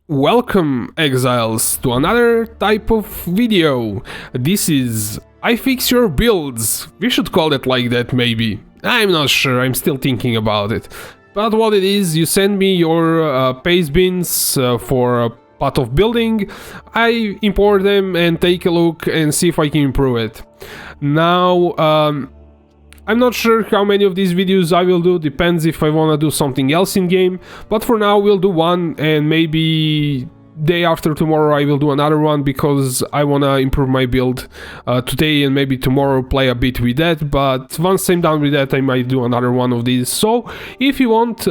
Welcome, exiles, to another type of video. This is I fix your builds. We should call it like that, maybe. I'm not sure, I'm still thinking about it. But what it is, you send me your paste bins for a pot of building. I import them and take a look and see if I can improve it. Now, I'm not sure how many of these videos I will do, depends if I wanna do something else in game, but for now we'll do one, and maybe day after tomorrow I will do another one because I wanna improve my build today, and maybe tomorrow play a bit with that. But once I'm done with that, I might do another one of these. So if you want,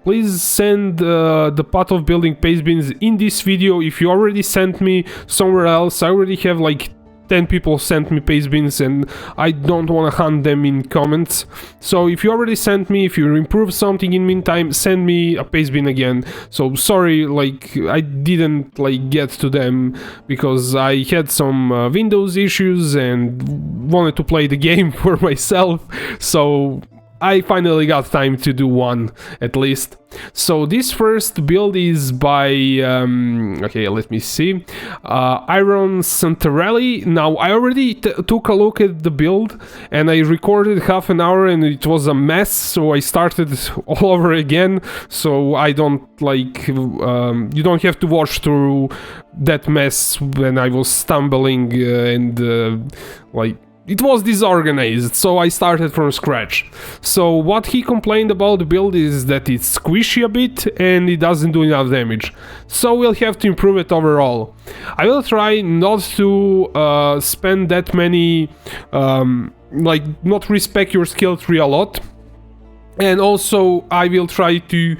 please send the pot of building paste bins in this video. If you already sent me somewhere else, I already have like 10 people sent me paste bins and I don't want to hunt them in comments. So if you already sent me, if you improve something in meantime, send me a paste bin again. So sorry, like I didn't like get to them because I had some Windows issues and wanted to play the game for myself. So I finally got time to do one, at least. So this first build is by, okay, let me see, Ayron Santarelli. Now, I already took a look at the build, and I recorded half an hour, and it was a mess, so I started all over again, so I don't, like, you don't have to watch through that mess when I was stumbling and, like, it was disorganized, so I started from scratch. So what he complained about the build is that it's squishy a bit and it doesn't do enough damage. So we'll have to improve it overall. I will try not to spend that many, like not respec your skill tree a lot. And also I will try to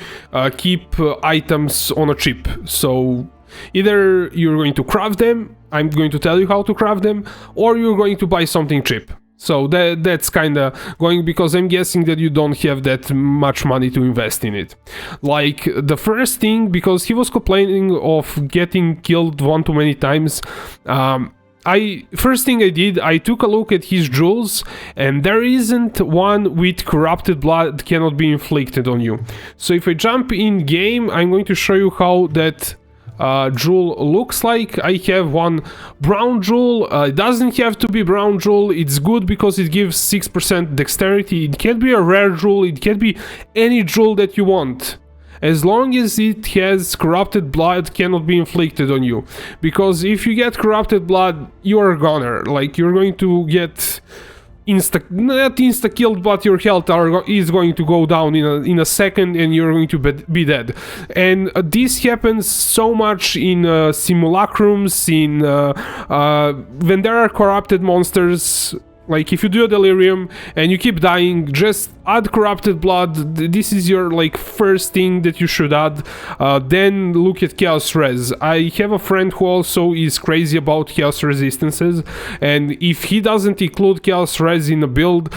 keep items on a chip. So either you're going to craft them, I'm going to tell you how to craft them, or you're going to buy something cheap. So that's kinda going, because I'm guessing that you don't have that much money to invest in it. Like the first thing, because he was complaining of getting killed one too many times, first thing I did, I took a look at his jewels, and there isn't one with corrupted blood cannot be inflicted on you. So if I jump in game, I'm going to show you how that jewel looks like. I have one brown jewel. It doesn't have to be brown jewel. It's good because it gives 6% dexterity. It can be a rare jewel. It can be any jewel that you want, as long as it has corrupted blood cannot be inflicted on you. Because if you get corrupted blood, you're a goner. Like, you're going to get not insta killed, but your health is going to go down in a second, and you're going to be dead. And this happens so much in simulacrums, in when there are corrupted monsters. Like, if you do a delirium and you keep dying, just add corrupted blood. This is your, like, first thing that you should add. Then look at chaos res. I have a friend who also is crazy about chaos resistances, and if he doesn't include chaos res in a build,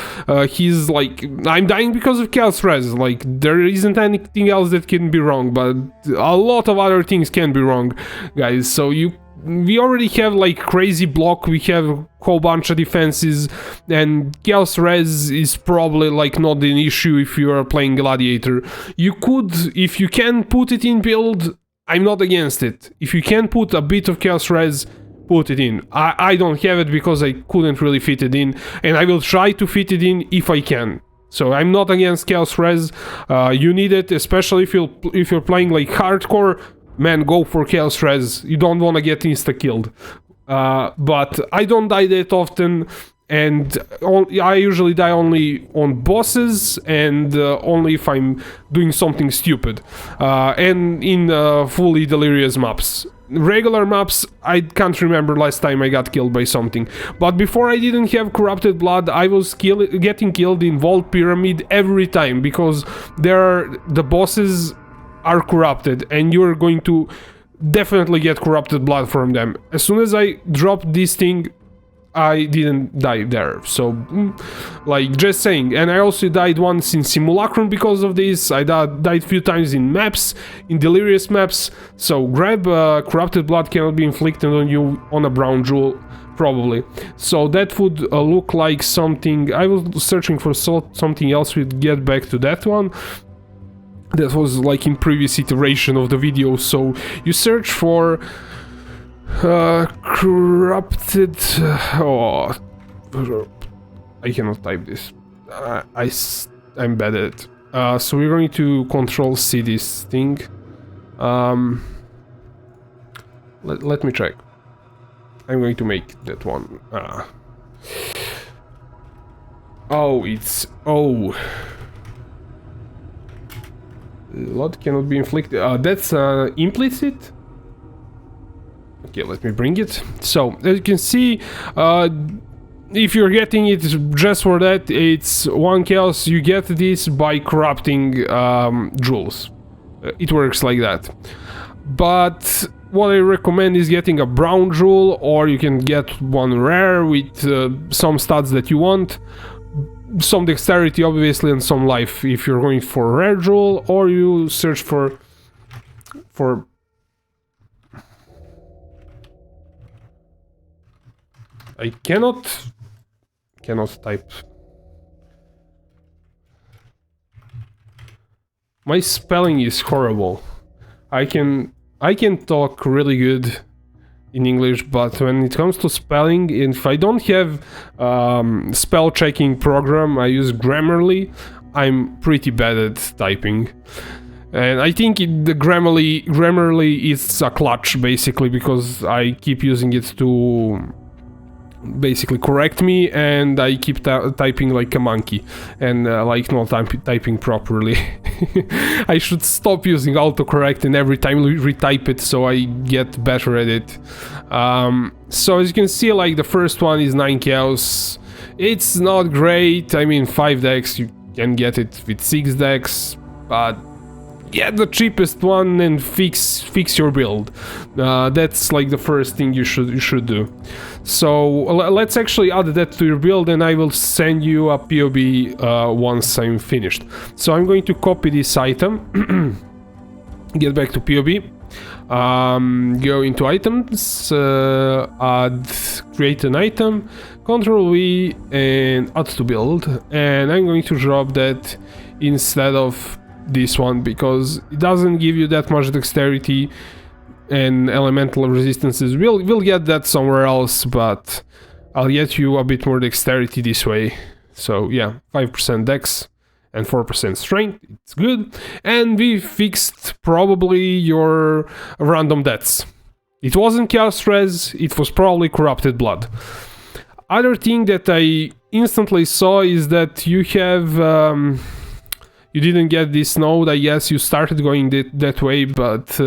he's like, I'm dying because of chaos res. Like, there isn't anything else that can be wrong, but a lot of other things can be wrong, guys. So we already have like crazy block, we have a whole bunch of defenses, and chaos res is probably like not an issue if you are playing gladiator. You could, if you can put it in build, I'm not against it. If you can put a bit of chaos res, put it in. I don't have it because I couldn't really fit it in, and I will try to fit it in if I can. So I'm not against chaos res. You need it, especially if you're playing like hardcore. Man, go for chaos res. You don't want to get insta-killed. But I don't die that often, and I usually die only on bosses, and only if I'm doing something stupid. And in fully delirious maps. Regular maps, I can't remember last time I got killed by something. But before I didn't have corrupted blood, I was getting killed in Vault Pyramid every time, because the bosses are corrupted, and you're going to definitely get corrupted blood from them. As soon as I dropped this thing, I didn't die there. So, like, just saying. And I also died once in Simulacrum because of this. I died a few times in maps, in delirious maps. So grab corrupted blood cannot be inflicted on you on a brown jewel, probably. So that would look like something. I was searching for something else. We'll get back to that one. That was like in previous iteration of the video. So you search for corrupted. Oh, I cannot type this. I'm bad at it. So we're going to control C this thing. Let me check. I'm going to make that one. Oh, it's Lot cannot be inflicted. That's implicit. Okay, let me bring it. So as you can see, if you're getting it just for that, it's 1 chaos. You get this by corrupting jewels. It works like that. But what I recommend is getting a brown jewel, or you can get one rare with some stats that you want. Some dexterity, obviously, and some life if you're going for a rare jewel, or you search for I cannot type. My spelling is horrible. I can talk really good in English, but when it comes to spelling, if I don't have spell checking program, I use Grammarly. I'm pretty bad at typing, and I think the Grammarly is a clutch basically, because I keep using it to basically correct me, and I keep typing like a monkey and like not typing properly. I should stop using autocorrect and every time retype it so I get better at it. So as you can see, like the first one is 9 chaos. It's not great. I mean, 5 decks, you can get it with 6 decks, but get the cheapest one and fix your build. That's like the first thing you should do. So let's actually add that to your build, and I will send you a POB once I'm finished. So I'm going to copy this item, get back to POB, go into items, add, create an item, Ctrl V and add to build, and I'm going to drop that instead of this one because it doesn't give you that much dexterity and elemental resistances. We'll get that somewhere else, but I'll get you a bit more dexterity this way. So yeah, 5% dex and 4% strength, it's good. And we fixed probably your random deaths. It wasn't chaos res, it was probably corrupted blood. Other thing that I instantly saw is that you have you didn't get this node. I guess you started going that way, but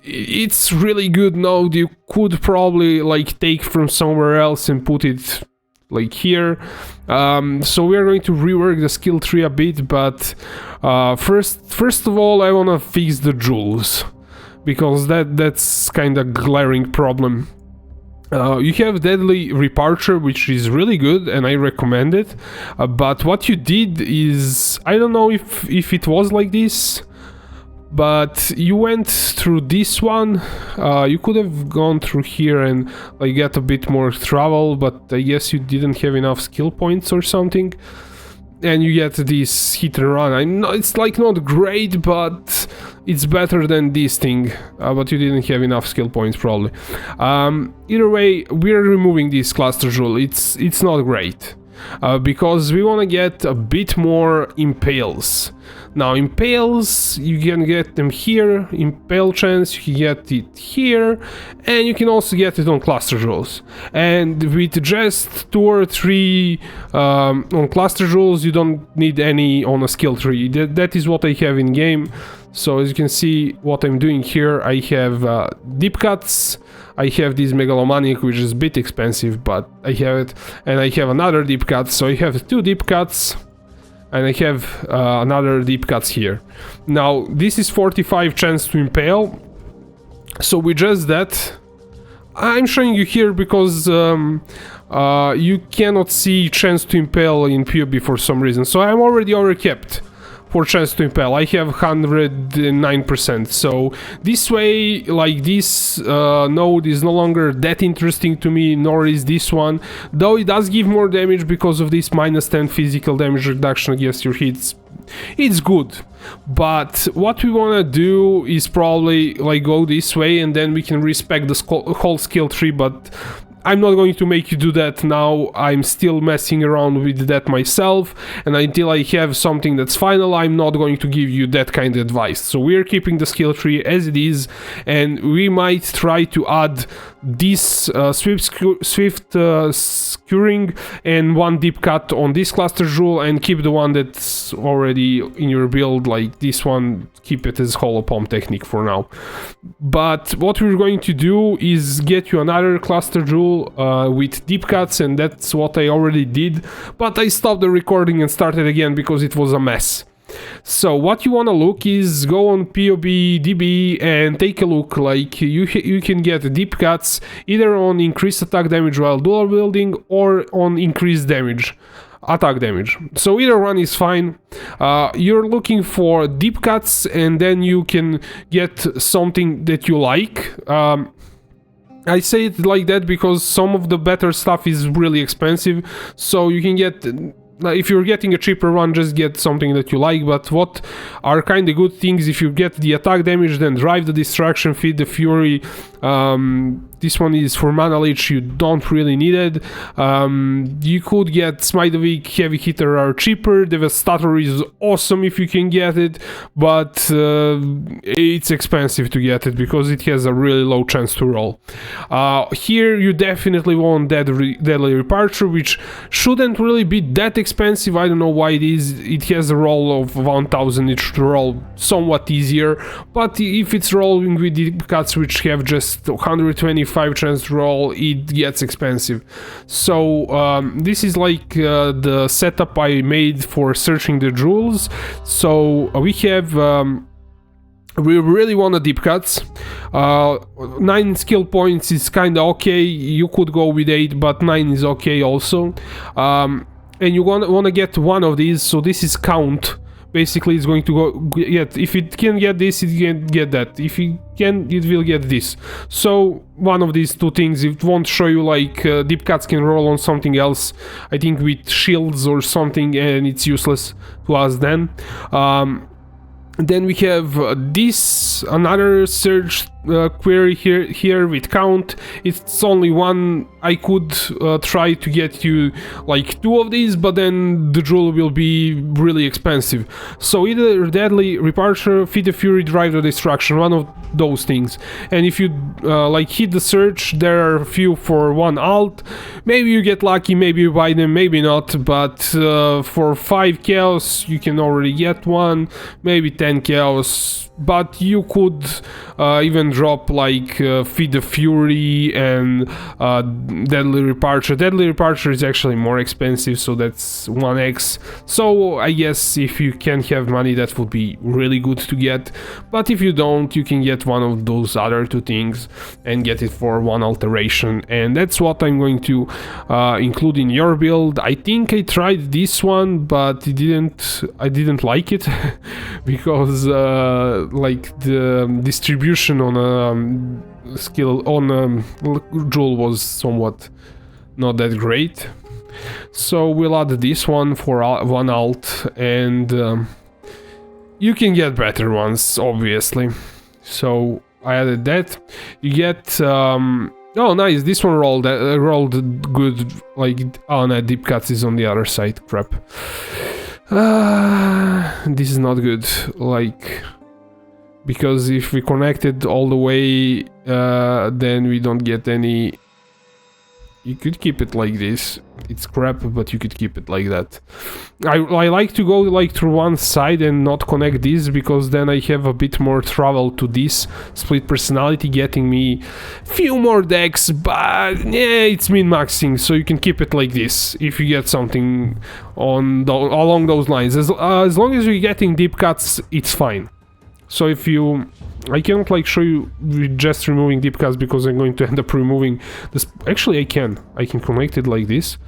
it's really good node. You could probably like take from somewhere else and put it like here. So we are going to rework the skill tree a bit, but first of all, I want to fix the jewels because that's kind of glaring problem. You have Deadly Reparture, which is really good, and I recommend it. But what you did is, I don't know if it was like this, but you went through this one. You could have gone through here and like get a bit more travel, but I guess you didn't have enough skill points or something. And you get this hit and run. I know it's like not great, but it's better than this thing. But you didn't have enough skill points probably. Either way, we're removing this cluster jewel. It's not great because we want to get a bit more impales. Now impales, you can get them here. Impale chance, you can get it here, and you can also get it on cluster jewels. And with just 2 or 3 on cluster jewels, you don't need any on a skill tree. That is what I have in game. So as you can see, what I'm doing here, I have deep cuts. I have this megalomaniac, which is a bit expensive, but I have it, and I have another deep cut. So I have 2 deep cuts. And I have another deep cuts here. Now, this is 45 chance to impale. So with just that, I'm showing you here because you cannot see chance to impale in POB for some reason. So I'm already overcapped for chance to impel. I have 109%. So this way, like this node is no longer that interesting to me, nor is this one. Though it does give more damage because of this -10 physical damage reduction against your hits. It's good. But what we want to do is probably like go this way, and then we can respec the whole skill tree, but I'm not going to make you do that now. I'm still messing around with that myself, and until I have something that's final, I'm not going to give you that kind of advice. So we're keeping the skill tree as it is, and we might try to add this swift skewering and one deep cut on this cluster jewel, and keep the one that's already in your build, like this one, keep it as hollow palm technique for now. But what we're going to do is get you another cluster jewel with deep cuts, and that's what I already did, but I stopped the recording and started again because it was a mess. So what you want to look is go on POE DB and take a look. Like you can get deep cuts either on increased attack damage while dual wielding or on increased damage, attack damage. So either one is fine. You're looking for deep cuts, and then you can get something that you like. I say it like that because some of the better stuff is really expensive, so you can get, if you're getting a cheaper one, just get something that you like. But what are kind of good things, if you get the attack damage, then drive the distraction, feed the fury. This one is for mana leech, you don't really need it. You could get Smite the Weak, Heavy Hitter are cheaper. Devastator is awesome if you can get it, but it's expensive to get it because it has a really low chance to roll. Here you definitely want Deadly Departure, which shouldn't really be that expensive. I don't know why it is. It has a roll of 1000, it should roll somewhat easier, but if it's rolling with deep cuts which have just 125 chance to roll, it gets expensive. So this is like the setup I made for searching the jewels. So we have we really want the deep cuts. 9 skill points is kind of okay. You could go with 8, but 9 is okay also. And you want to get one of these, so this is count. Basically, it's going to go get, if it can get this, it can get that. If it can, it will get this. So one of these two things, it won't show you like deep cuts can roll on something else, I think with shields or something, and it's useless to us then. Then we have this, another search query here with count. It's only one. I could try to get you like 2 of these, but then the jewel will be really expensive. So either Deadly Repulsor, Feed the Fury, Drive the Destruction, one of those things. And if you like hit the search, there are a few for 1 alt. Maybe you get lucky, maybe you buy them, maybe not, but for 5 chaos you can already get one, maybe 10 chaos. But you could even drop like Feed the Fury and Deadly Repulsor. Deadly Repulsor is actually more expensive, so that's 1x. So I guess if you can have money, that would be really good to get. But if you don't, you can get one of those other 2 things and get it for 1 alteration. And that's what I'm going to include in your build. I think I tried this one, but I didn't like it because like the distribution on a skill on a jewel was somewhat not that great. So we'll add this one for 1 alt, and you can get better ones obviously. So I added that. You get oh nice, this one rolled good. Like, oh no, deep cuts is on the other side, crap. This is not good, like, because if we connect it all the way, then we don't get any. You could keep it like this. It's crap, but you could keep it like that. I like to go like through one side and not connect this, because then I have a bit more travel to this split personality, getting me few more decks, but yeah, it's min-maxing, so you can keep it like this if you get something on along those lines. As long as you're getting deep cuts, it's fine. So if you... I can't like show you with just removing deep cuts because I'm going to end up removing this. Actually, I can connect it like this.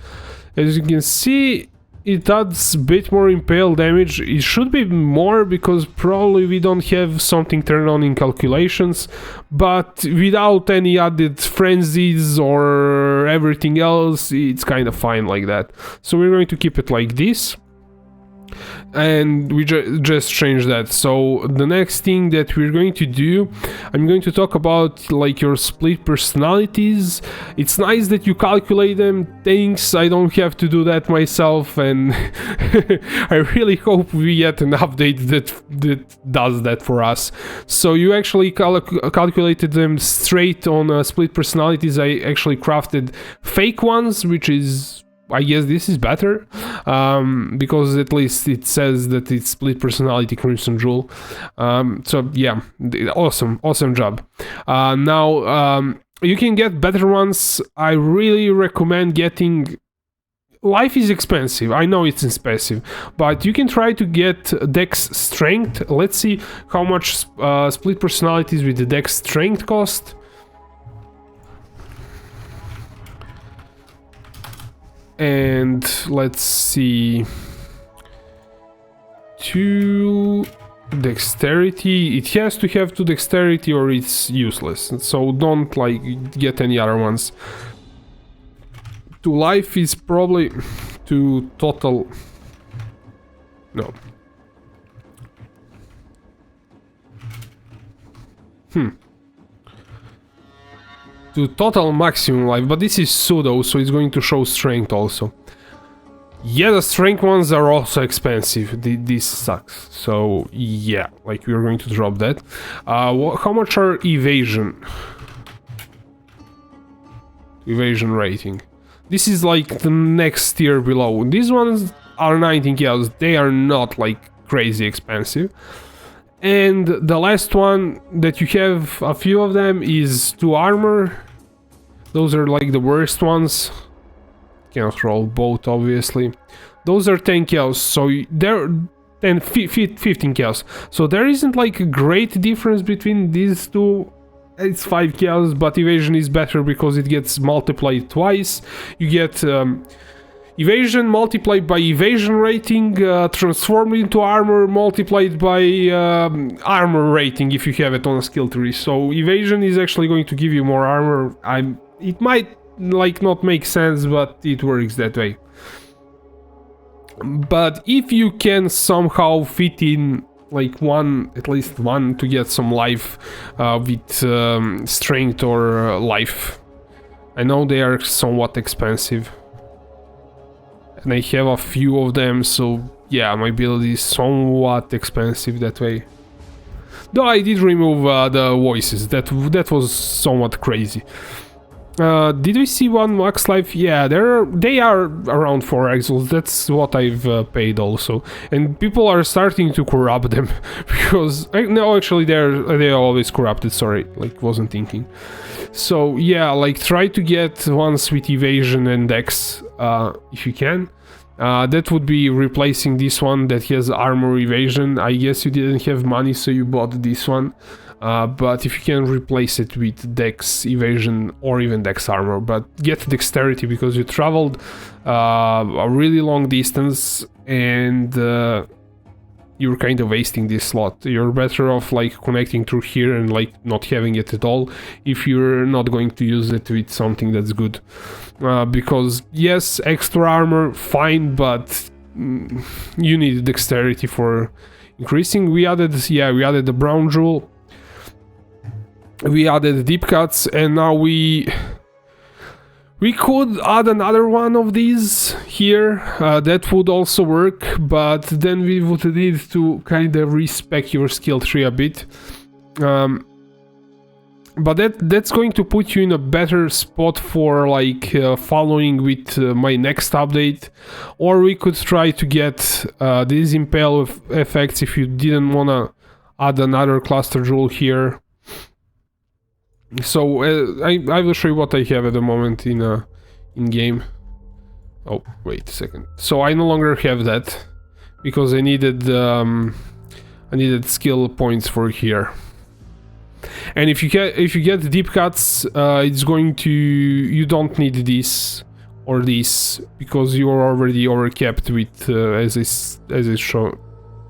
As you can see, it adds a bit more impale damage. It should be more because probably we don't have something turned on in calculations, but without any added frenzies or everything else, it's kind of fine like that. So we're going to keep it like this. And we just change that. So the next thing that we're going to do, I'm going to talk about like your split personalities. It's nice that you calculate them. Thanks, I don't have to do that myself, and I really hope we get an update that does that for us. So you actually calculated them straight on split personalities. I actually crafted fake ones, which is, I guess this is better, because at least it says that it's split personality Crimson Jewel. So yeah, awesome job. Now you can get better ones. I really recommend getting... Life is expensive, I know it's expensive, but you can try to get Dex Strength. Let's see how much split personalities with the Dex Strength cost. And let's see, 2 dexterity. It has to have 2 dexterity or it's useless, so don't like get any other ones. 2 life is probably 2 total. No. To total maximum life, but this is pseudo, so it's going to show strength also. Yeah, the strength ones are also expensive. This sucks. So yeah, like we're going to drop that. How much are evasion? Evasion rating. This is like the next tier below. These ones are 19 kills. They are not like crazy expensive. And the last one that you have a few of them is 2 armor. Those are like the worst ones. Cannot roll both, obviously. Those are 10 kills, so they're 15 kills. So there isn't like a great difference between these two. It's 5 kills, but evasion is better because it gets multiplied twice. You get evasion multiplied by evasion rating, transformed into armor multiplied by armor rating if you have it on a skill tree. So evasion is actually going to give you more armor. It might like not make sense, but it works that way. But if you can somehow fit in like at least one to get some life with strength or life. I know they are somewhat expensive. And I have a few of them, so yeah, my build is somewhat expensive that way. Though I did remove the voices, that was somewhat crazy. Did we see 1 max life? Yeah, they are around 4 exils. That's what I've paid also, and people are starting to corrupt them because no, actually they're always corrupted. Sorry, like wasn't thinking. So yeah, like try to get ones with evasion and dex if you can. That would be replacing this one that has armor evasion. I guess you didn't have money, so you bought this one. But if you can replace it with dex evasion or even dex armor, but get dexterity because you traveled a really long distance and you're kind of wasting this slot. You're better off like connecting through here and like not having it at all if you're not going to use it with something that's good. Because yes, extra armor, fine, but you need dexterity for increasing. We added the brown jewel. We added deep cuts, and now we could add another one of these here. That would also work, but then we would need to kind of respec your skill tree a bit. But that's going to put you in a better spot for like following with my next update. Or we could try to get these impale effects if you didn't want to add another cluster jewel here. So I will show you what I have at the moment in game. Oh, wait a second. So I no longer have that because I needed skill points for here. And if you get deep cuts, it's going to, you don't need this or this, because you are already overcapped with as I show.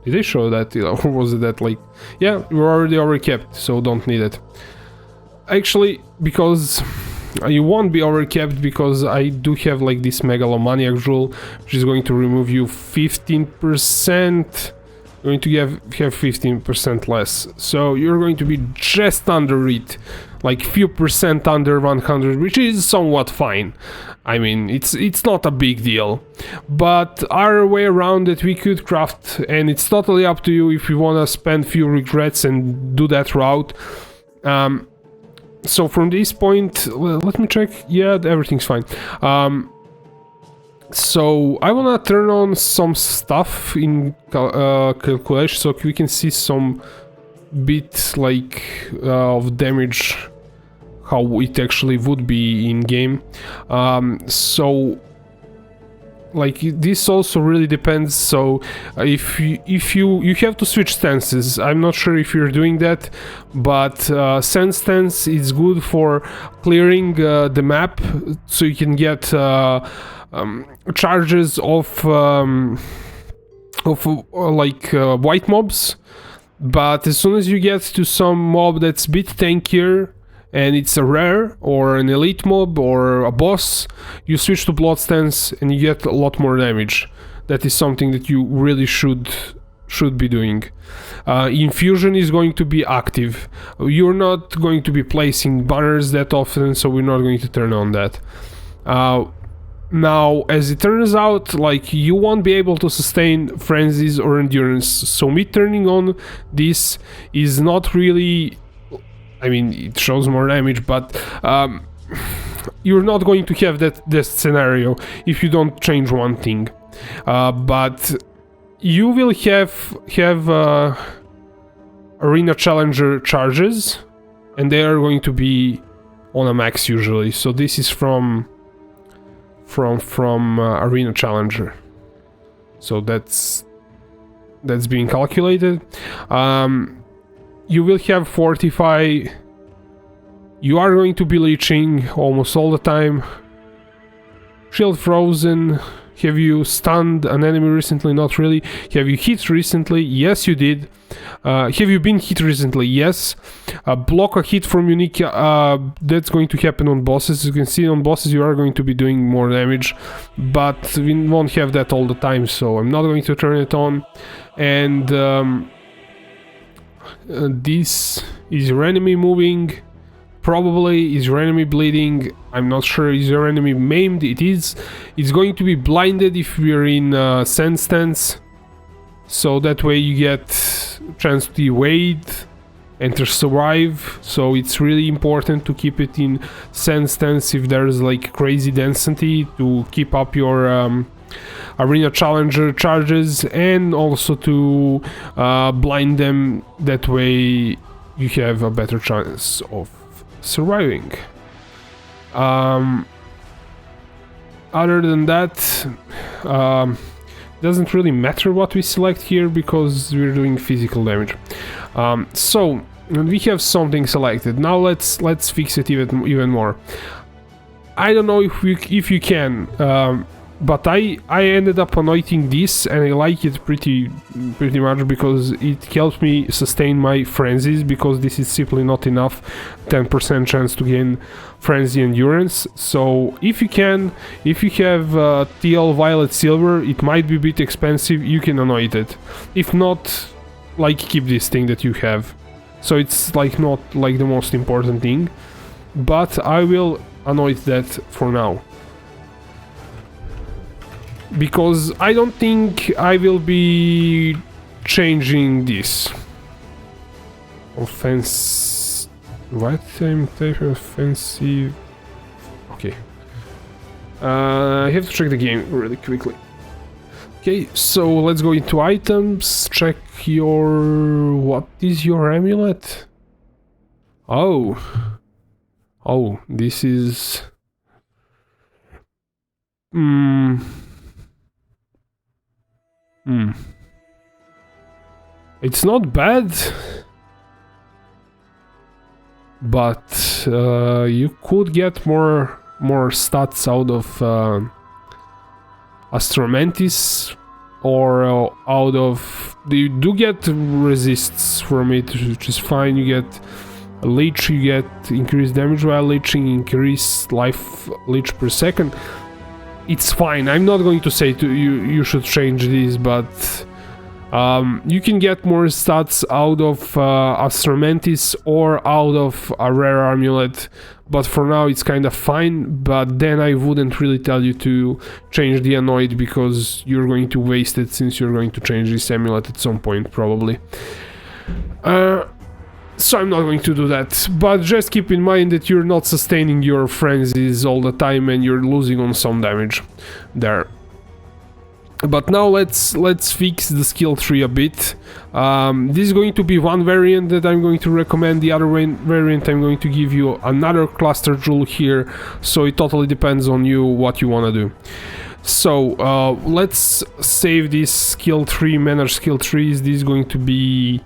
Did they show that, or was it that like, yeah, you're already overcapped, so don't need it. Actually, because you won't be overcapped, because I do have like this megalomaniac rule, which is going to remove you 15%. Going to have 15% less, so you're going to be just under it, like few percent under 100, which is somewhat fine. I mean, it's not a big deal, but our way around it we could craft, and it's totally up to you if you want to spend few regrets and do that route. So from this point, let me check. Yeah, everything's fine. So I wanna turn on some stuff in calculation, so we can see some bit like of damage, how it actually would be in game. So like this also really depends. So if you have to switch stances. I'm not sure if you're doing that, but sand stance is good for clearing the map, so you can get charges of white mobs. But as soon as you get to some mob that's a bit tankier, and it's a rare or an elite mob or a boss, you switch to blood stance and you get a lot more damage. That is something that you really should be doing. Infusion is going to be active. You're not going to be placing banners that often, so we're not going to turn on that. Now, as it turns out, like, you won't be able to sustain frenzies or endurance, so me turning on this is not really... I mean, it shows more damage, but you're not going to have that scenario if you don't change one thing. But you will have Arena Challenger charges, and they are going to be on a max usually. So this is from Arena Challenger. So that's being calculated. You will have Fortify. You are going to be leeching almost all the time. Shield Frozen. Have you stunned an enemy recently? Not really. Have you hit recently? Yes, you did. Have you been hit recently? Yes. Block a hit from unique. That's going to happen on bosses. As you can see, on bosses you are going to be doing more damage, but we won't have that all the time, so I'm not going to turn it on. And this is your enemy moving. Probably is your enemy bleeding. I'm not sure. Is your enemy maimed? It is. It's going to be blinded if we're in sand stance, so that way you get chance to evade and to survive. So it's really important to keep it in sand stance if there's like crazy density, to keep up your Arena Challenger charges, and also to blind them. That way you have a better chance of surviving. Other than that, doesn't really matter what we select here because we're doing physical damage. So we have something selected. Now let's fix it even more. I don't know if you can, but I ended up anointing this, and I like it pretty much because it helps me sustain my frenzies, because this is simply not enough 10% chance to gain frenzy endurance. So if you have TL Violet Silver, it might be a bit expensive, you can anoint it. If not, like, keep this thing that you have. So it's like not like the most important thing, but I will anoint that for now, because I don't think I will be changing this. Offense... What time type offensive... Okay. I have to check the game really quickly. Okay, so let's go into items, check your... What is your amulet? Oh, this is... It's not bad, but you could get more more stats out of Astromantis, or out of... You do get resists from it, which is fine. You get a leech, you get increased damage while leeching, increased life leech per second. It's fine. I'm not going to say to you should change this, but you can get more stats out of Astromantis or out of a rare amulet, but for now it's kind of fine. But then I wouldn't really tell you to change the Annoyed, because you're going to waste it, since you're going to change this amulet at some point probably. So I'm not going to do that, but just keep in mind that you're not sustaining your frenzies all the time and you're losing on some damage there. But now let's fix the skill tree a bit. This is going to be one variant that I'm going to recommend. The other variant I'm going to give you another cluster jewel here, so it totally depends on you what you want to do. So let's save this skill tree, manage skill trees. This is going to be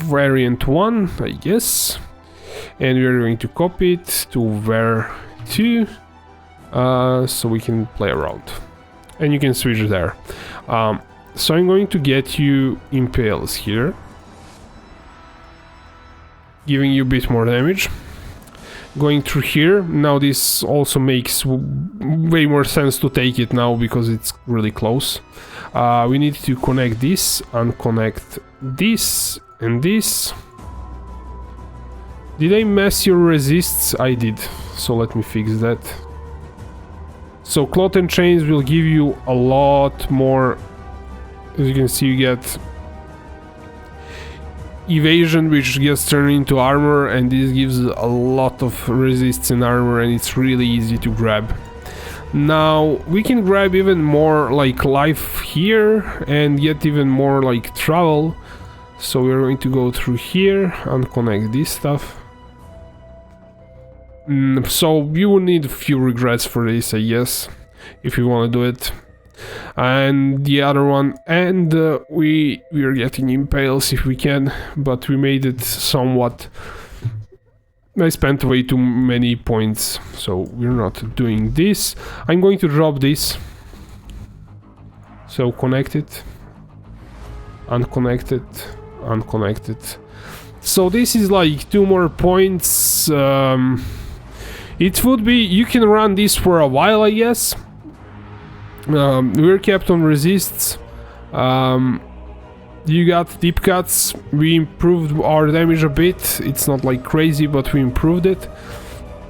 variant 1, I guess, and we're going to copy it to var 2, so we can play around, and you can switch there. So I'm going to get you impales here, giving you a bit more damage. Going through here, now this also makes way more sense to take it now, because it's really close. We need to connect this, unconnect this and this. Did I mess your resists? I did, so let me fix that. So cloth and chains will give you a lot more. As you can see, you get evasion, which gets turned into armor, and this gives a lot of resists in armor, and it's really easy to grab. Now we can grab even more like life here and get even more like travel. So we're going to go through here and connect this stuff. So you will need a few regrets for this, I guess, if you want to do it. And the other one, and we are getting impales if we can, but we made it somewhat. I spent way too many points, so we're not doing this. I'm going to drop this. So connect it, unconnect it, unconnect it. So this is like 2 more points. It would be, you can run this for a while, I guess. We're kept on resists. You got deep cuts. We improved our damage a bit. It's not like crazy, but we improved it.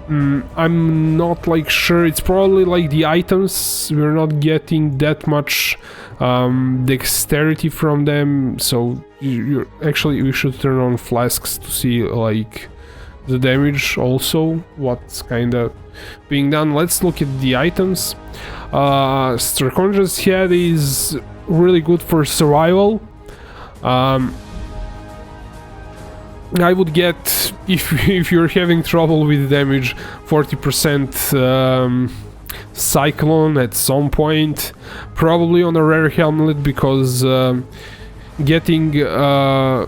I'm not like sure. It's probably like the items. We're not getting that much dexterity from them. So actually we should turn on flasks to see like the damage also, what's kind of being done. Let's look at the items. Stracondra's head is really good for survival. I would get, if you're having trouble with damage, 40% Cyclone at some point, probably on a rare helmet, because getting a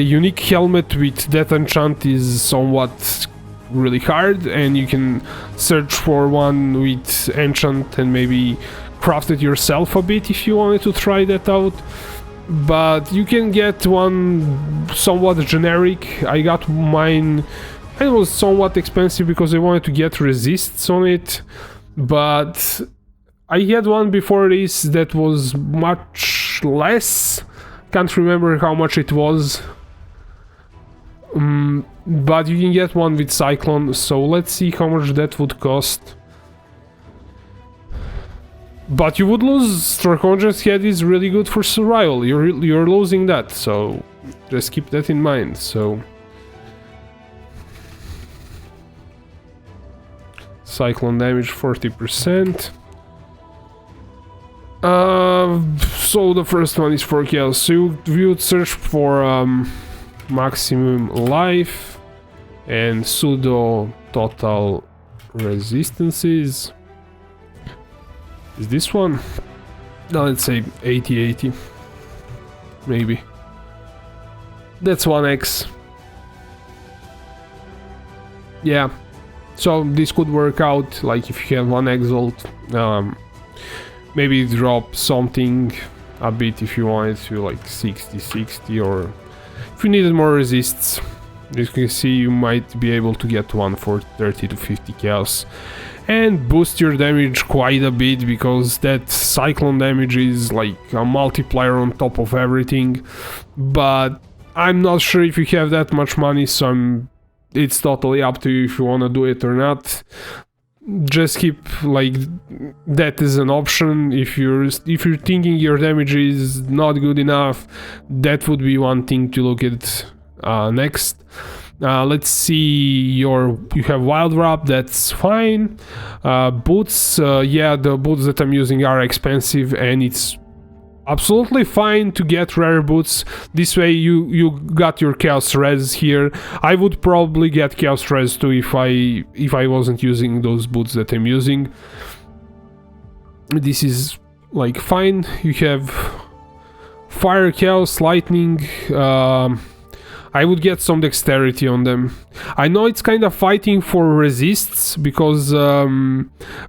unique helmet with that enchant is somewhat really hard, and you can search for one with enchant and maybe craft it yourself a bit if you wanted to try that out. But you can get one somewhat generic. I got mine, and it was somewhat expensive because I wanted to get resists on it, but I had one before this that was much less. Can't remember how much it was, but you can get one with Cyclone, so let's see how much that would cost. But you would lose. Stracondra's head is really good for survival. You're losing that, so just keep that in mind. So Cyclone damage 40%. So the first one is 4 kills. So you would search for maximum life and pseudo total resistances. Is this one? No, let's say 80-80. Maybe. That's 1x. yeah, so this could work out, like if you have one exalt, maybe drop something a bit if you wanted to, like 60, or if you needed more resists. As you can see, you might be able to get one for 30 to 50 chaos and boost your damage quite a bit, because that cyclone damage is like a multiplier on top of everything. But I'm not sure if you have that much money, so it's totally up to you if you want to do it or not. Just keep like that as an option. If you're thinking your damage is not good enough, that would be one thing to look at next. Let's see, you have wild wrap, that's fine. Boots, yeah, the boots that I'm using are expensive, and it's absolutely fine to get rare boots. This way you got your chaos res here. I would probably get chaos res too if I wasn't using those boots that I'm using. This is like fine. You have fire, chaos, lightning. I would get some dexterity on them. I know it's kind of fighting for resists, because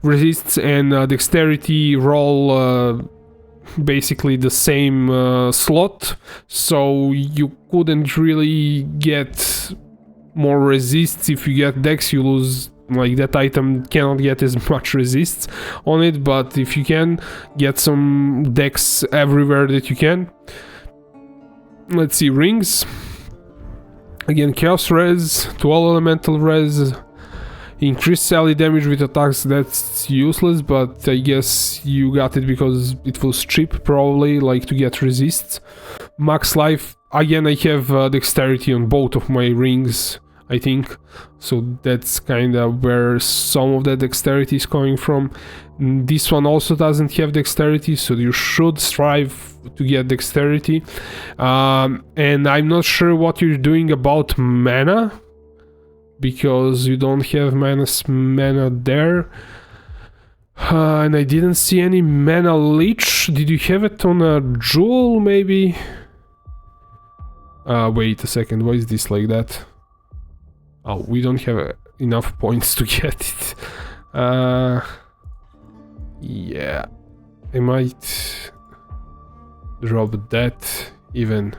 resists and dexterity roll basically the same slot, so you couldn't really get more resists. If you get dex, you lose, like that item cannot get as much resists on it, but if you can get some dex everywhere that you can. Let's see, rings. Again, chaos res, 12 elemental res, increased ally damage with attacks, that's useless, but I guess you got it because it was cheap, probably, like to get resists. Max life, again I have dexterity on both of my rings, I think, so that's kind of where some of that dexterity is coming from. This one also doesn't have dexterity, so you should strive to get dexterity. And I'm not sure what you're doing about mana, because you don't have mana there. And I didn't see any mana leech. Did you have it on a jewel, maybe? Wait a second, why is this like that? Oh, we don't have enough points to get it. Yeah, I might drop that even.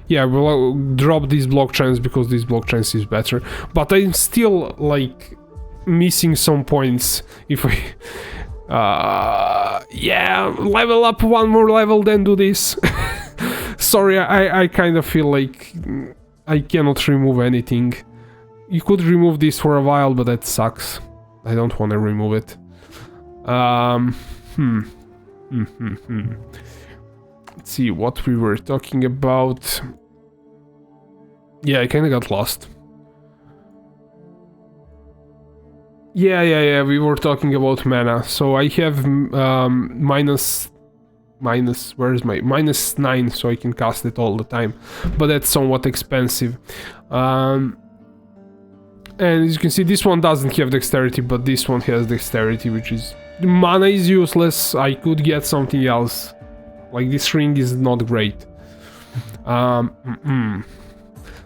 Yeah, we'll drop these block chance because this block chance is better. But I'm still like missing some points if I... yeah, level up one more level, then do this. Sorry, I kind of feel like I cannot remove anything. You could remove this for a while, but that sucks. I don't want to remove it. Let's see what we were talking about. Yeah, I kind of got lost. Yeah, we were talking about mana. So I have minus, where is my minus 9, so I can cast it all the time, but that's somewhat expensive. And as you can see, this one doesn't have dexterity, but this one has dexterity, which is... mana is useless. I could get something else. Like, this ring is not great.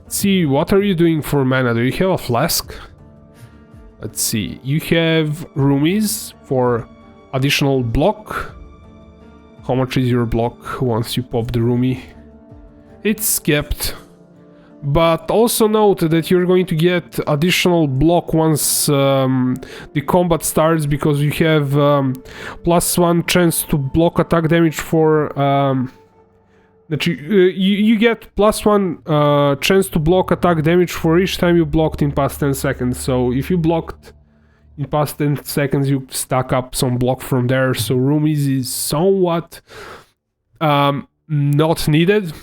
See, what are you doing for mana? Do you have a flask? Let's see. You have roomies for additional block. How much is your block once you pop the roomie? It's kept. But also note that you're going to get additional block once the combat starts, because you have +1 chance to block attack damage for... that you get +1 chance to block attack damage for each time you blocked in past 10 seconds. So if you blocked in past 10 seconds, you stack up some block from there. So roomies is somewhat not needed.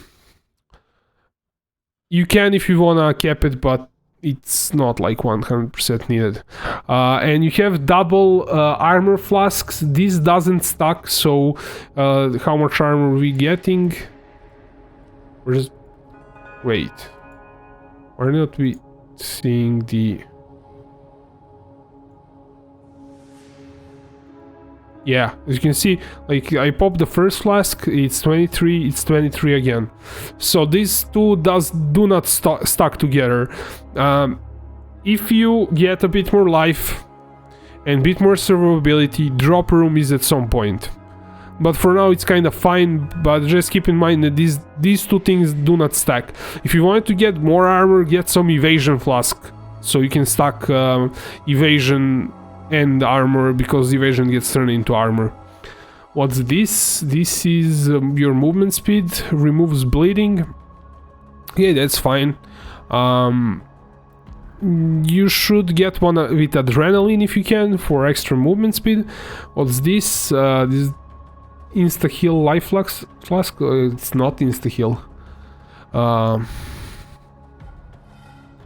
You can if you wanna cap it, but it's not like 100% needed. And you have double armor flasks. This doesn't stack, so how much armor are we getting? Wait. Why not we seeing the... Yeah, as you can see, like I popped the first flask, it's 23, it's 23 again. So these two do not stack together. if you get a bit more life and a bit more survivability, drop roomies at some point. But for now it's kind of fine, but just keep in mind that these two things do not stack. If you want to get more armor, get some evasion flask, so you can stack evasion and armor, because evasion gets turned into armor. What's this? This is your movement speed, removes bleeding. Yeah, that's fine. You should get one with adrenaline if you can, for extra movement speed. What's this? This insta-heal life flask? It's not insta-heal.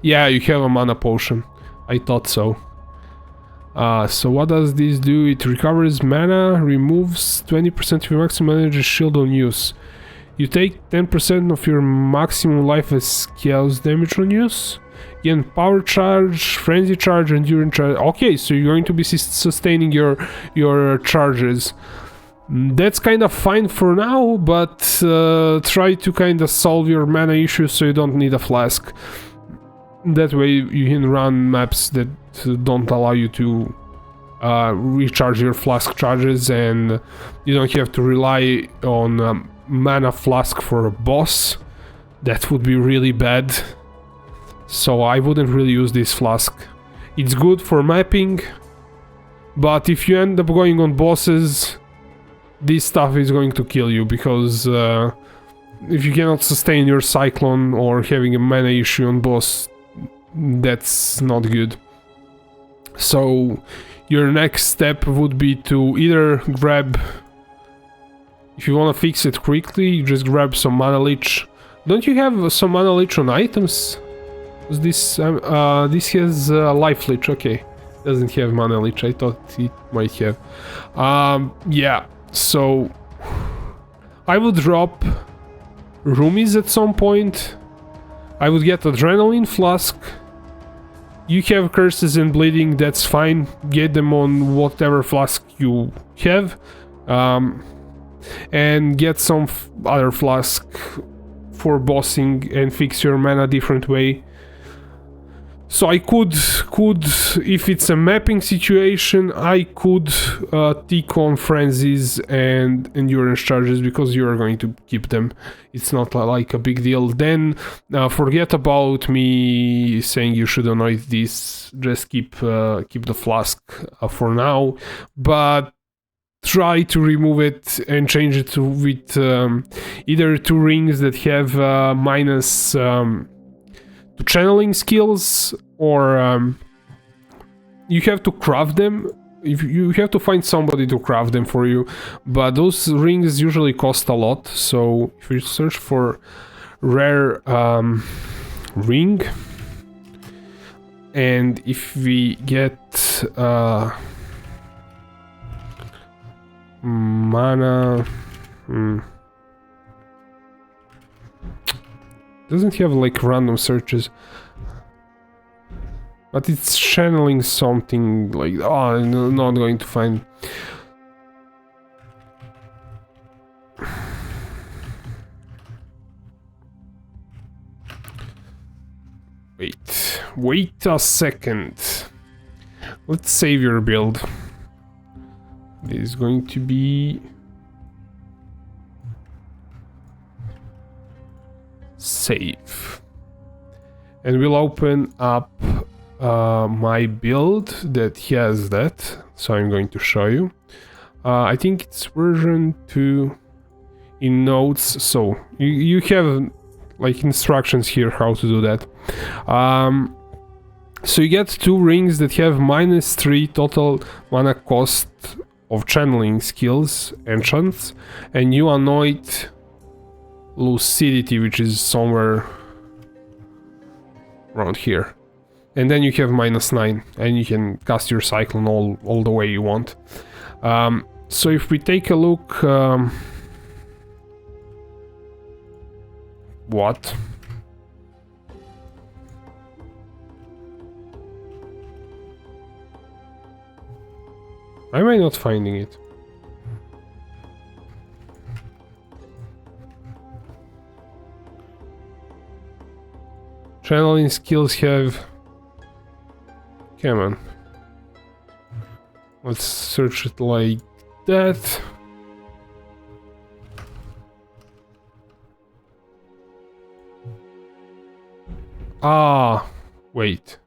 Yeah, you have a mana potion. I thought so. So what does this do? It recovers mana, removes 20% of your maximum energy shield on use. You take 10% of your maximum life as chaos damage on use. Again, power charge, frenzy charge, endurance charge. Okay, so you're going to be sustaining your charges. That's kind of fine for now, but try to kind of solve your mana issues so you don't need a flask. That way you can run maps that don't allow you to recharge your flask charges, and you don't have to rely on mana flask for a boss. That would be really bad. So I wouldn't really use this flask. It's good for mapping, but if you end up going on bosses, this stuff is going to kill you, because if you cannot sustain your Cyclone or having a mana issue on boss, that's not good. So your next step would be to either grab, if you want to fix it quickly, you just grab some mana leech. Don't you have some mana leech on items? This this has life leech. Okay, doesn't have mana leech. I thought it might have. Yeah, so I would drop roomies at some point. I would get adrenaline flask. You have curses and bleeding, that's fine. Get them on whatever flask you have, and get some other flask for bossing and fix your mana different way. So I could, if it's a mapping situation, I could tick on frenzies and endurance charges, because you are going to keep them. It's not like a big deal. Then forget about me saying you should anoint this. Just keep the flask for now, but try to remove it and change it with either 2 rings that have minus to channeling skills, or you have to craft them. If you have to find somebody to craft them for you, but those rings usually cost a lot. So if you search for rare ring, and if we get mana, doesn't have like random searches, but it's channeling something like, oh, I'm not going to find. Wait a second. Let's save your build. This is going to be save, and we'll open up my build that has that, so I'm going to show you. I think it's version 2 in notes, so you have like instructions here how to do that. So you get 2 rings that have -3 total mana cost of channeling skills, enchants, and you anoint lucidity, which is somewhere around here, and then you have -9, and you can cast your Cyclone all the way you want. So if we take a look, what? Am I not finding it? Channeling skills have Come on. Let's search it like that. Ah, wait.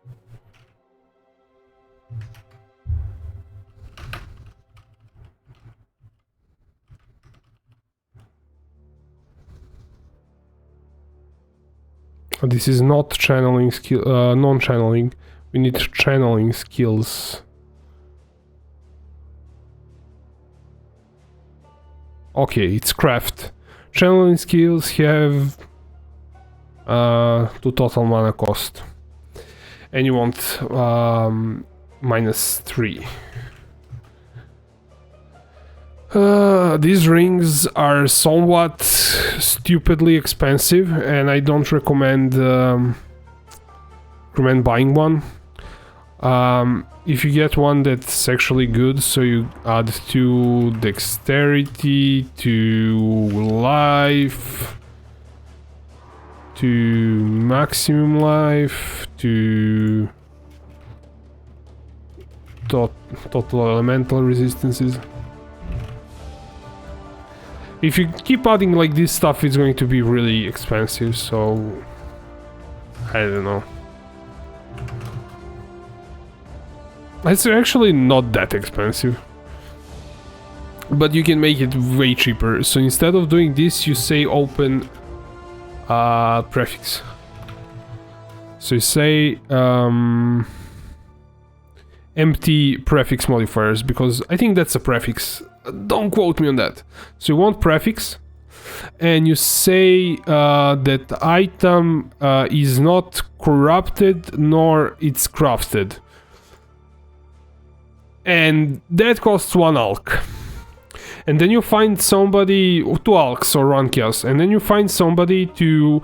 This is not channeling skill, non-channeling. We need channeling skills. Okay, it's craft. Channeling skills have 2 total mana cost. And you want -3. These rings are somewhat stupidly expensive, and I don't recommend buying one. If you get one that's actually good, so you add 2 dexterity, 2 life, 2 maximum life, 2 total elemental resistances. If you keep adding like this stuff, it's going to be really expensive, so I don't know. It's actually not that expensive, but you can make it way cheaper. So instead of doing this, you say open prefix. So you say empty prefix modifiers, because I think that's a prefix. Don't quote me on that. So you want prefix, and you say that item is not corrupted nor it's crafted, and that costs 1 alch. And then you find somebody, 2 alchs or 1 chaos, and then you find somebody to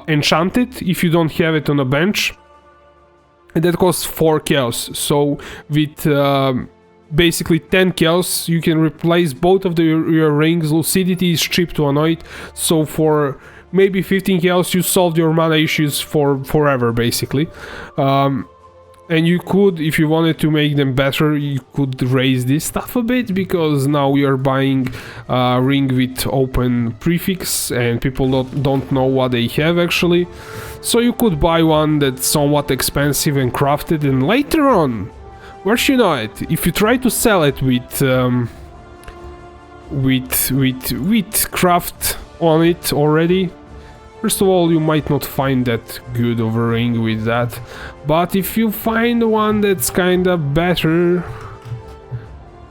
enchant it if you don't have it on a bench, and that costs 4 chaos. So with basically 10 chaos, you can replace both of your rings. Lucidity is cheap to anoint, so for maybe 15 chaos you solved your mana issues for forever, basically. And you could, if you wanted to make them better, you could raise this stuff a bit, because now you're buying a ring with open prefix and people don't know what they have actually. So you could buy one that's somewhat expensive and crafted, and later on, where you know it, if you try to sell it with craft on it already, first of all, you might not find that good of a ring with that, but if you find one that's kinda better,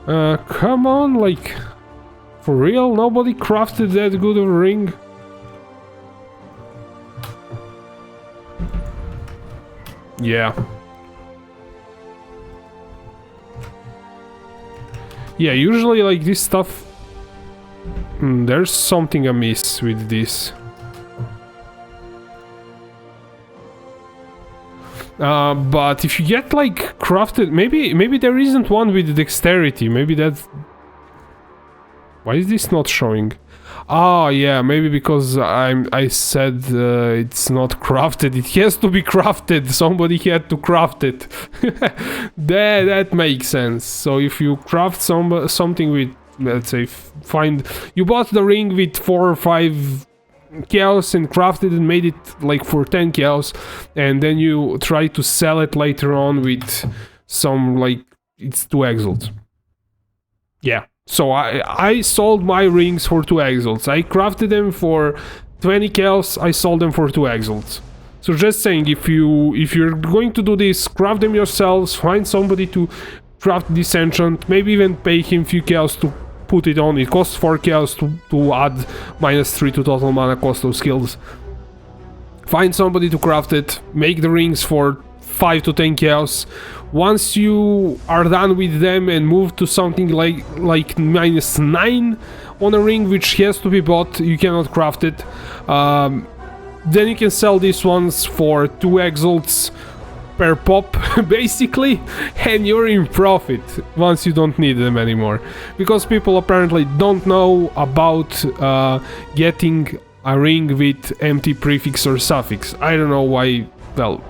come on, like, for real, nobody crafted that good of a ring? Yeah. Yeah, usually like this stuff, there's something amiss with this. But if you get like crafted, maybe there isn't one with dexterity. Maybe that's... Why is this not showing? Ah, yeah, maybe because I said it's not crafted. It has to be crafted. Somebody had to craft it. That makes sense. So if you craft something with, let's say, you bought the ring with 4 or 5 chaos and crafted and made it like for 10 chaos, and then you try to sell it later on with some, like, it's 2 exalts. Yeah, so I sold my rings for 2 exalts. I crafted them for 20 chaos, I sold them for 2 exalts. So just saying, if you're going to do this, craft them yourselves, find somebody to craft this enchant, maybe even pay him few chaos to put it on. It costs 4 chaos to add -3 to total mana cost of skills. Find somebody to craft it, make the rings for 5 to 10 chaos. Once you are done with them and move to something like -9 on a ring, which has to be bought, you cannot craft it, then you can sell these ones for 2 exalts per pop, basically, and you're in profit once you don't need them anymore. Because people apparently don't know about getting a ring with empty prefix or suffix. I don't know why, well,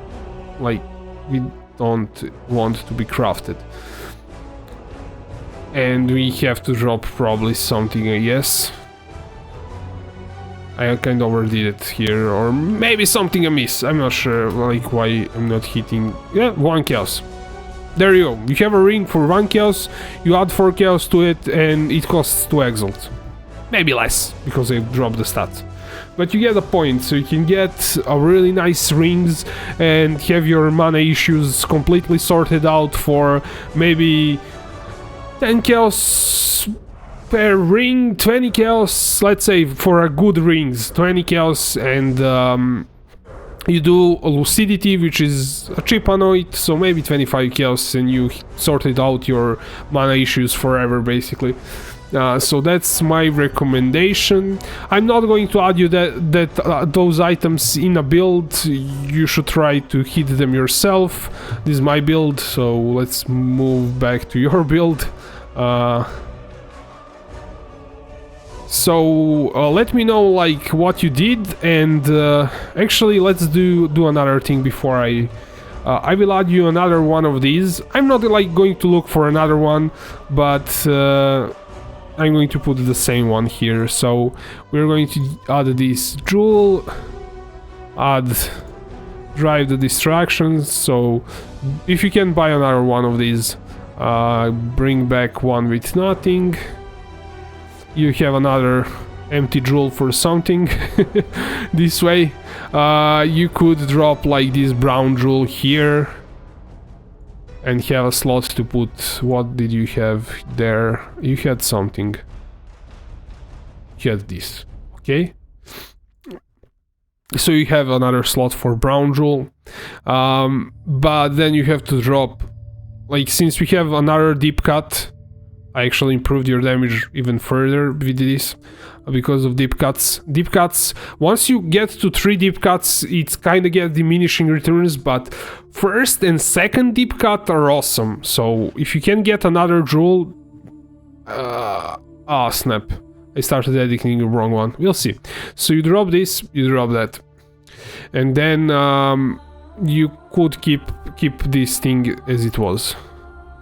like, don't want to be crafted. And we have to drop probably something, I guess. I kind of overdid it here, or maybe something amiss. I'm not sure, like, why I'm not hitting. Yeah, 1 chaos. There you go. You have a ring for 1 chaos, you add 4 chaos to it, and it costs 2 exalt. Maybe less, because I dropped the stat. But you get a point, so you can get a really nice rings and have your mana issues completely sorted out for maybe 10 chaos per ring, 20 chaos, let's say for a good rings, 20 chaos, and you do lucidity, which is a cheap anoid, so maybe 25 chaos, and you sorted out your mana issues forever, basically. So that's my recommendation. I'm not going to argue that those items in a build, you should try to hit them yourself. This is my build, so let's move back to your build. Let me know like what you did, and actually let's do another thing before I will add you another one of these. I'm not like going to look for another one, but I'm going to put the same one here. So we're going to add this jewel, drive the distractions. So if you can buy another one of these, bring back one with nothing. You have another empty jewel for something. This way you could drop like this brown jewel here and have a slot to put. What did you have there? You had something. You had this. Okay, so you have another slot for brown jewel, but then you have to drop, like, since we have another deep cut, I actually improved your damage even further with this because of deep cuts. Deep cuts, once you get to 3 deep cuts, it's kind of get diminishing returns, but first and second deep cut are awesome. So if you can get another jewel, snap, I started editing the wrong one. We'll see. So you drop this, you drop that, and then you could keep this thing as it was.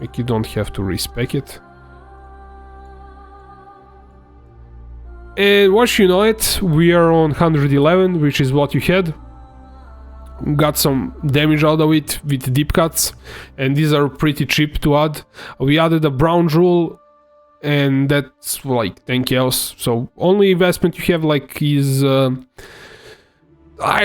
Like, you don't have to respec it. And once you know it, we are on 111, which is what you had. Got some damage out of it with deep cuts, and these are pretty cheap to add. We added a brown jewel, and that's like 10 chaos. So only investment you have like is I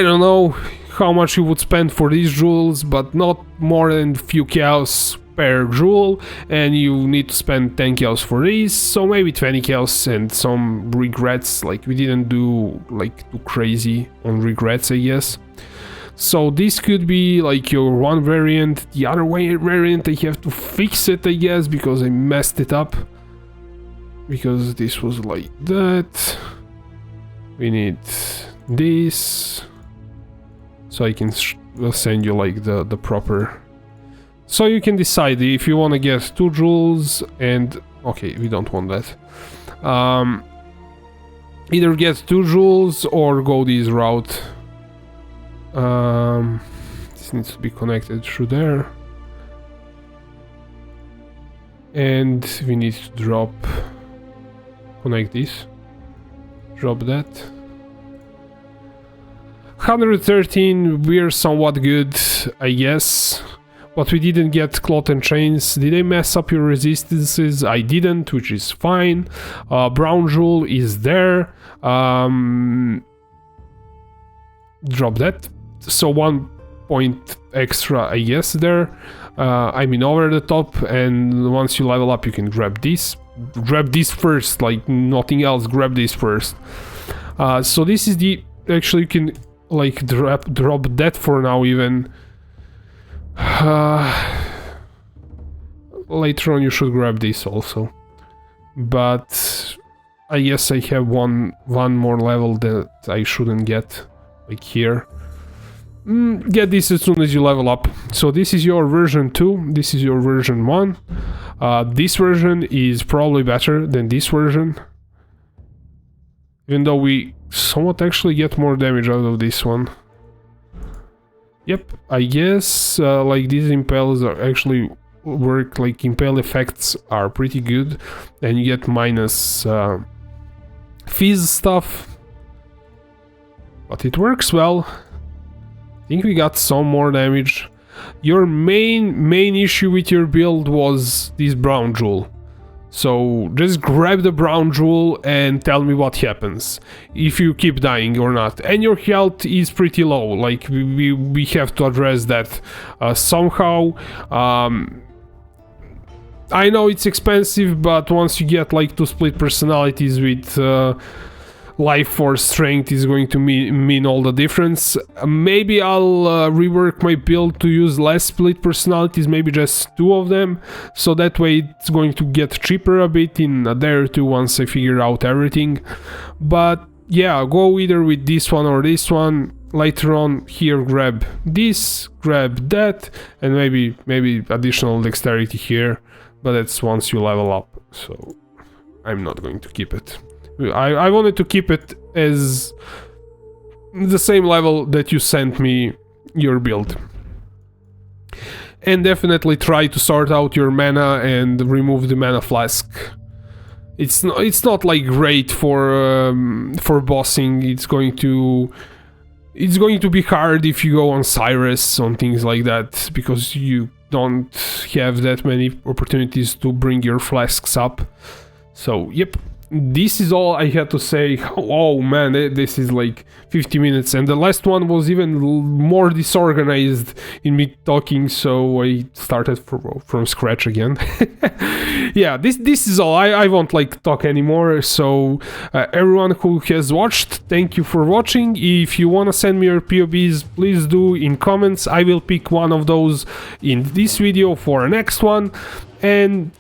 don't know how much you would spend for these jewels, but not more than few chaos per jewel, and you need to spend 10 chaos for these, so maybe 20 chaos and some regrets. Like, we didn't do like too crazy on regrets, I guess. So this could be like your one variant. The other variant, I have to fix it, I guess, because I messed it up, because this was like that. We need this, so I can send you like the proper. So you can decide if you want to get 2 jewels, and okay, we don't want that. Either get 2 jewels or go this route. This needs to be connected through there, and we need to connect this, drop that. 113, we're somewhat good, I guess. But we didn't get Cloth and Chains. Did I mess up your resistances? I didn't, which is fine. Brown Jewel is there. Drop that. So 1 point extra, I guess, there. I mean, over the top, and once you level up, you can grab this. Grab this first, like nothing else, grab this first. So this is the... Actually, you can, like, drop that for now, even. Later on you should grab this also, but I guess I have one more level that I shouldn't get, like here. Get this as soon as you level up. So this is your version 2, this is your version 1. This version is probably better than this version, even though we somewhat actually get more damage out of this one. Yep, I guess like these impels are actually work, like impale effects are pretty good, and you get minus fizz stuff, but it works well. I think we got some more damage. Your main issue with your build was this brown jewel. So just grab the brown jewel and tell me what happens, if you keep dying or not. And your health is pretty low, like we have to address that somehow. I know it's expensive, but once you get like 2 split personalities with life force strength is going to mean all the difference. Maybe I'll rework my build to use less split personalities, maybe just 2 of them, so that way it's going to get cheaper a bit in a day or 2 once I figure out everything. But yeah, go either with this one or this one. Later on here, grab this, grab that, and maybe additional dexterity here, but that's once you level up, so I'm not going to keep it. I wanted to keep it as the same level that you sent me your build. And definitely try to sort out your mana and remove the mana flask. It's not like great for bossing. It's going to be hard if you go on Cyrus, on things like that, because you don't have that many opportunities to bring your flasks up. So yep, this is all I had to say. Oh man, this is like 50 minutes, and the last one was even more disorganized in me talking, so I started from scratch again. Yeah, this is all. I won't like talk anymore. So everyone who has watched, thank you for watching. If you want to send me your POBs, please do in comments. I will pick one of those in this video for a next one, and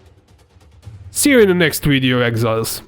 see you in the next video, Exiles.